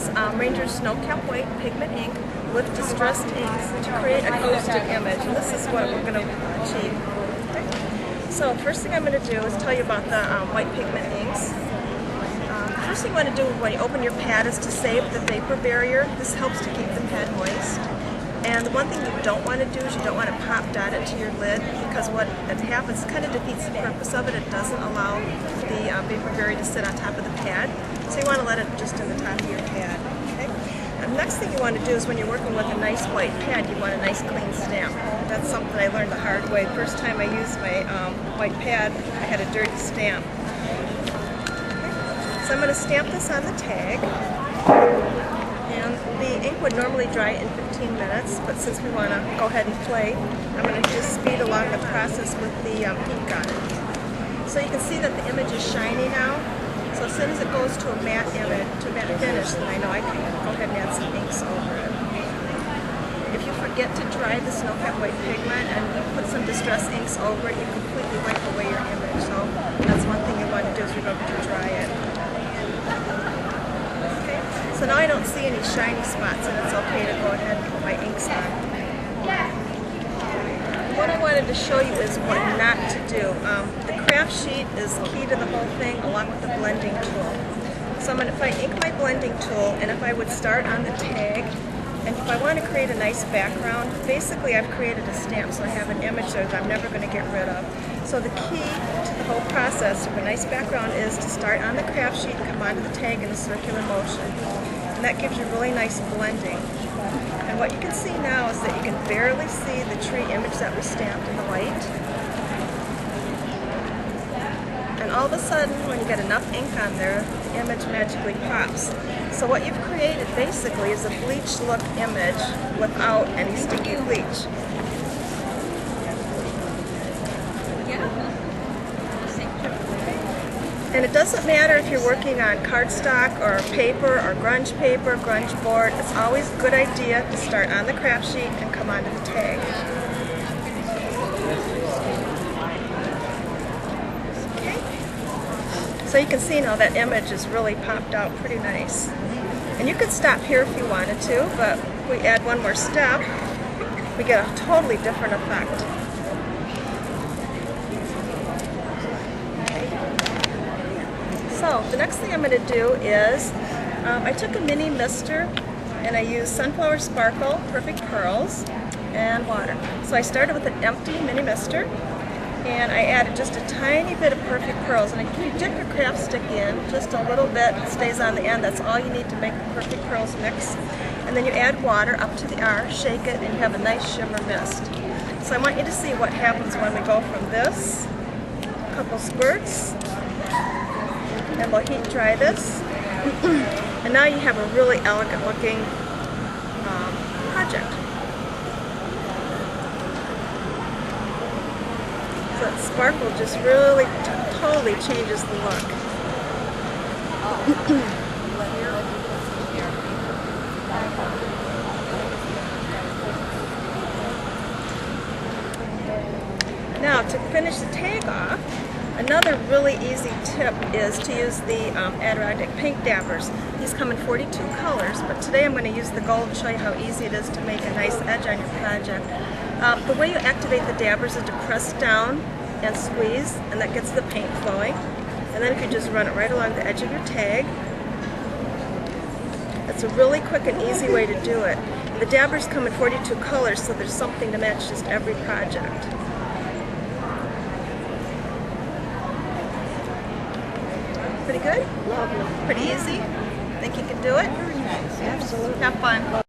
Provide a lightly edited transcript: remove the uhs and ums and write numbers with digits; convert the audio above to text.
use Ranger Snowcap White Pigment ink with distressed inks to create a acoustic image. And this is what we're going to achieve. Okay. So the first thing I'm going to do is tell you about the white pigment inks. The first thing you want to do when you open your pad is to save the vapor barrier. This helps to keep the pad moist. And the one thing you don't want to do is you don't want to pop dot it to your lid, because what happens kind of defeats the purpose of it. It doesn't allow the vapor barrier to sit on top of the pad. So you want to let it just in the top of your pad. Okay? And the next thing you want to do is when you're working with a nice white pad, you want a nice clean stamp. That's something I learned the hard way. First time I used my white pad, I had a dirty stamp. Okay? So I'm going to stamp this on the tag. And the ink would normally dry in 15 minutes, but since we want to go ahead and play, I'm going to just speed along the process with the ink on it. So you can see that the image is shiny now. So as soon as it goes to a matte image, to a matte finish, then I know I can go ahead and add some inks over it. If you forget to dry the Snowcap White Pigment and you put some distress inks over it, you completely wipe away your image. So that's one thing you want to do is remember to dry it. Okay. So now I don't see any shiny spots, and it's okay to go ahead and put my inks on. What I wanted to show you is what not to do. The craft sheet is key to the whole thing, along with the blending tool. So if I ink my blending tool, and if I would start on the tag, and if I want to create a nice background, basically I've created a stamp, so I have an image there that I'm never going to get rid of. So the key to the whole process of a nice background is to start on the craft sheet and come onto the tag in a circular motion. And that gives you really nice blending. And what you can see now is that you can barely see the tree image that was stamped in the white. And all of a sudden, when you get enough ink on there, the image magically pops. So what you've created basically is a bleach look image without any sticky bleach. And it doesn't matter if you're working on cardstock or paper or grunge paper, grunge board. It's always a good idea to start on the craft sheet and come onto the tag. Okay. So you can see now that image is really popped out pretty nice. And you could stop here if you wanted to, but if we add one more step, we get a totally different effect. So the next thing I'm going to do is, I took a mini mister and I used Sunflower Sparkle, Perfect Pearls, and water. So I started with an empty mini mister and I added just a tiny bit of Perfect Pearls. And if you dip your craft stick in, just a little bit stays on the end. That's all you need to make the Perfect Pearls mix. And then you add water up to the R, shake it, and you have a nice shimmer mist. So I want you to see what happens when we go from this, a couple squirts, and we'll heat dry this, and now you have a really elegant looking project. So that sparkle just really totally changes the look. Now to finish the tag off, another really easy tip is to use the Adirondack Pink dabbers. These come in 42 colors, but today I'm going to use the gold and show you how easy it is to make a nice edge on your project. The way you activate the dabbers is to press down and squeeze, and that gets the paint flowing. And then if you just run it right along the edge of your tag, it's a really quick and easy way to do it. And the dabbers come in 42 colors, so there's something to match just every project. Pretty good? Lovely. Pretty easy? Think you can do it? Very nice. Absolutely. Have fun.